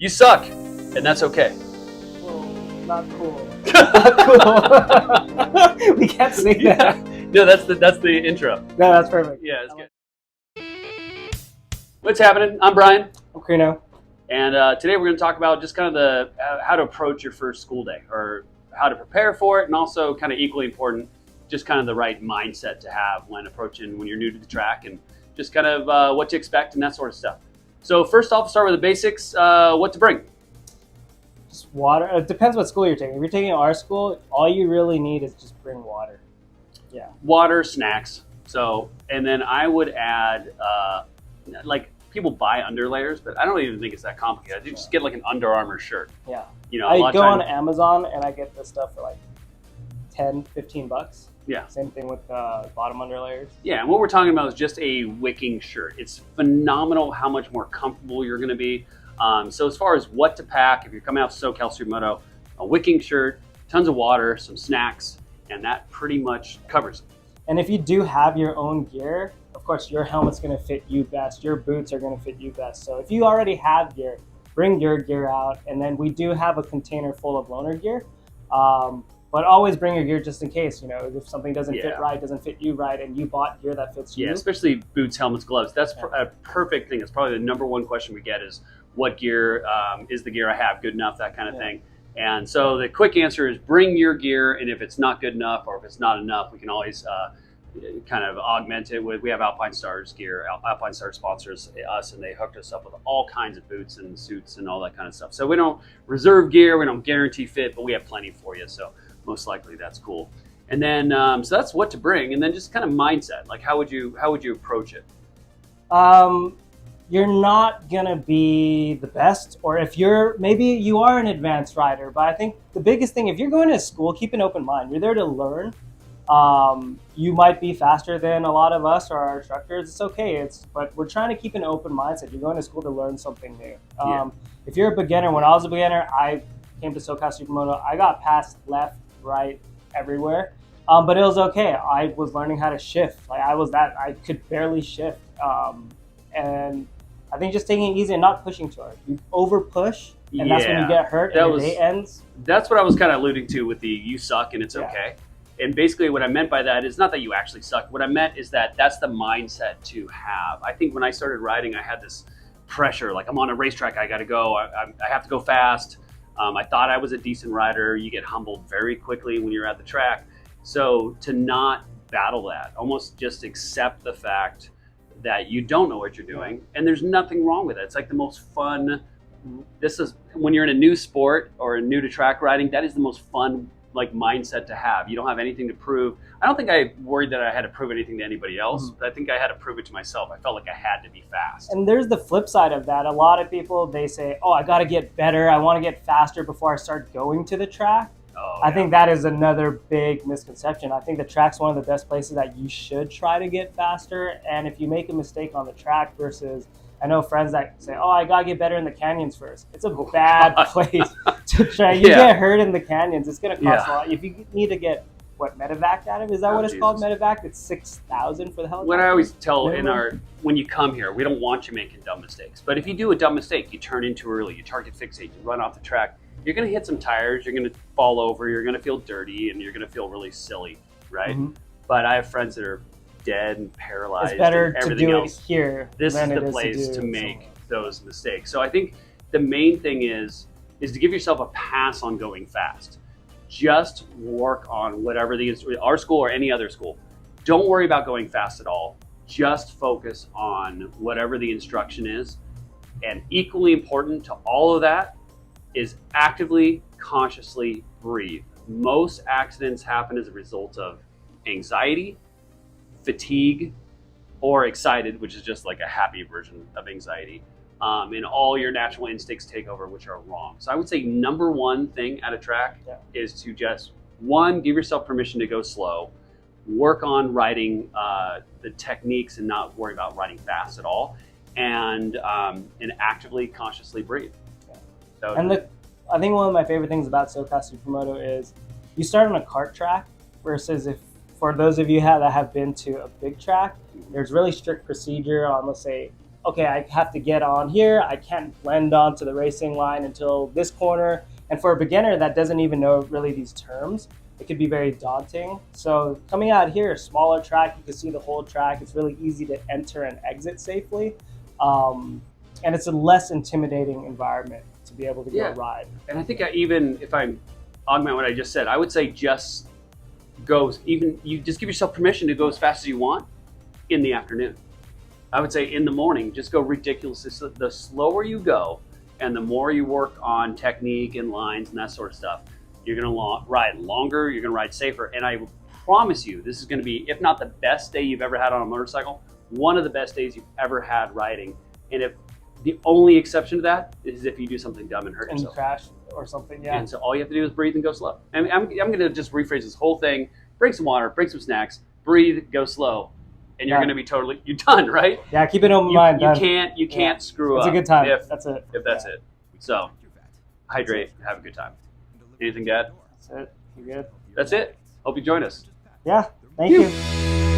You suck, and that's okay. Whoa, not cool. Not cool. We can't say that. No, that's the intro. No, that's perfect. Yeah, it's good. What's happening? I'm Brian, Okay, now. and today we're going to talk about just kind of the how to approach your first school day, or how to prepare for it, and also kind of equally important, just kind of the right mindset to have when you're new to the track, and just kind of what to expect and that sort of stuff. So first off, start with the basics. What to bring? Just water. It depends what school you're taking. If you're taking our school, all you really need is just bring water. Yeah. Water, snacks. So, and then I would add, like people buy underlayers, but I don't even think it's that complicated. You just get like an Under Armour shirt. Yeah. You know, I go on Amazon and I get this stuff for like 10, 15 bucks. Yeah. Same thing with bottom underlayers. Yeah, and what we're talking about is just a wicking shirt. It's phenomenal how much more comfortable you're going to be. So as far as what to pack, if you're coming off SoCal Supermoto, a wicking shirt, tons of water, some snacks, and that pretty much covers it. And if you do have your own gear, of course, your helmet's going to fit you best. Your boots are going to fit you best. So if you already have gear, bring your gear out. And then we do have a container full of loaner gear. But always bring your gear just in case, you know, if something doesn't fit right, doesn't fit you right, and you bought gear that fits you. Yeah, especially boots, helmets, gloves. That's a perfect thing. It's probably the number one question we get is, what gear is the gear I have good enough, that kind of thing. And so the quick answer is bring your gear, and if it's not good enough or if it's not enough, we can always kind of augment it with, we have Alpine Stars gear. Alpine Stars sponsors us, and they hooked us up with all kinds of boots and suits and all that kind of stuff. So we don't reserve gear, we don't guarantee fit, but we have plenty for you. So most likely that's cool. And then so that's what to bring, and then just kind of mindset, like how would you approach it? You're not gonna be the best, or if maybe you are an advanced rider, but I think the biggest thing, if you're going to school, keep an open mind. You're there to learn. You might be faster than a lot of us or our instructors. It's okay. But we're trying to keep an open mindset. You're going to school to learn something new. If you're a beginner, when I was a beginner, I came to SoCal Supermoto. I got passed left, right, everywhere. But it was okay. I was learning how to shift. I could barely shift. And I think just taking it easy and not pushing too hard. You over push, and that's when you get hurt and your day ends. That's what I was kind of alluding to with the you suck and it's okay. And basically what I meant by that is not that you actually suck. What I meant is that that's the mindset to have. I think when I started riding, I had this pressure, like I'm on a racetrack, I got to go. I have to go fast. I thought I was a decent rider. You get humbled very quickly when you're at the track. So to not battle that, almost just accept the fact that you don't know what you're doing, and there's nothing wrong with it. It's like the most fun. This is when you're in a new sport or new to track riding. That is the most fun like mindset to have. You don't have anything to prove. I don't think I worried that I had to prove anything to anybody else. But I think I had to prove it to myself. I felt like I had to be fast. And there's the flip side of that. A lot of people, they say, "Oh, I got to get better. I want to get faster before I start going to the track." I think that is another big misconception. I think the track's one of the best places that you should try to get faster. And if you make a mistake on the track versus, I know friends that say, "Oh, I gotta get better in the canyons first." It's a bad place to try. You get hurt in the canyons, it's gonna cost a lot. If you need to get medevac out of, is that what it's called? Medevac? It's $6,000 for the helicopter. What I always tell when you come here, we don't want you making dumb mistakes. But if you do a dumb mistake, you turn in too early, you target fixate, you run off the track, you're going to hit some tires, you're going to fall over, you're going to feel dirty, and you're going to feel really silly, right? But I have friends that are dead and paralyzed. It's better and everything to do else. it here. This is the place to make those mistakes. So I think the main thing is to give yourself a pass on going fast. Just work on whatever our school or any other school. Don't worry about going fast at all. Just focus on whatever the instruction is. And equally important to all of that is actively, consciously breathe. Most accidents happen as a result of anxiety, fatigue, or excited, which is just like a happy version of anxiety. And all your natural instincts take over, which are wrong. So I would say number one thing at a track is to just, one, give yourself permission to go slow, work on riding the techniques and not worry about riding fast at all, and actively, consciously breathe. So, I think one of my favorite things about SoCal Supermoto is you start on a kart track versus for those of you that have been to a big track, there's really strict procedure on, let's say, okay, I have to get on here. I can't blend onto the racing line until this corner. And for a beginner that doesn't even know really these terms, it could be very daunting. So coming out here, a smaller track, you can see the whole track. It's really easy to enter and exit safely. Um, and it's a less intimidating environment to be able to go ride. And I think even if I augment what I just said, I would say just you just give yourself permission to go as fast as you want in the afternoon. I would say in the morning, just go ridiculously. The slower you go and the more you work on technique and lines and that sort of stuff, you're going to ride longer, you're going to ride safer. And I promise you, this is going to be, if not the best day you've ever had on a motorcycle, one of the best days you've ever had riding. And if the only exception to that is if you do something dumb and hurt yourself. And you crash or something, yeah. And so all you have to do is breathe and go slow. And I'm going to just rephrase this whole thing. Bring some water, bring some snacks, breathe, go slow. And you're going to be you're done, right? Yeah, keep it in mind. You can't screw up. It's a good time. That's it. If that's it. So, hydrate, have a good time. Anything to add? That's it. You good? That's it. Hope you join us. Yeah, thank you.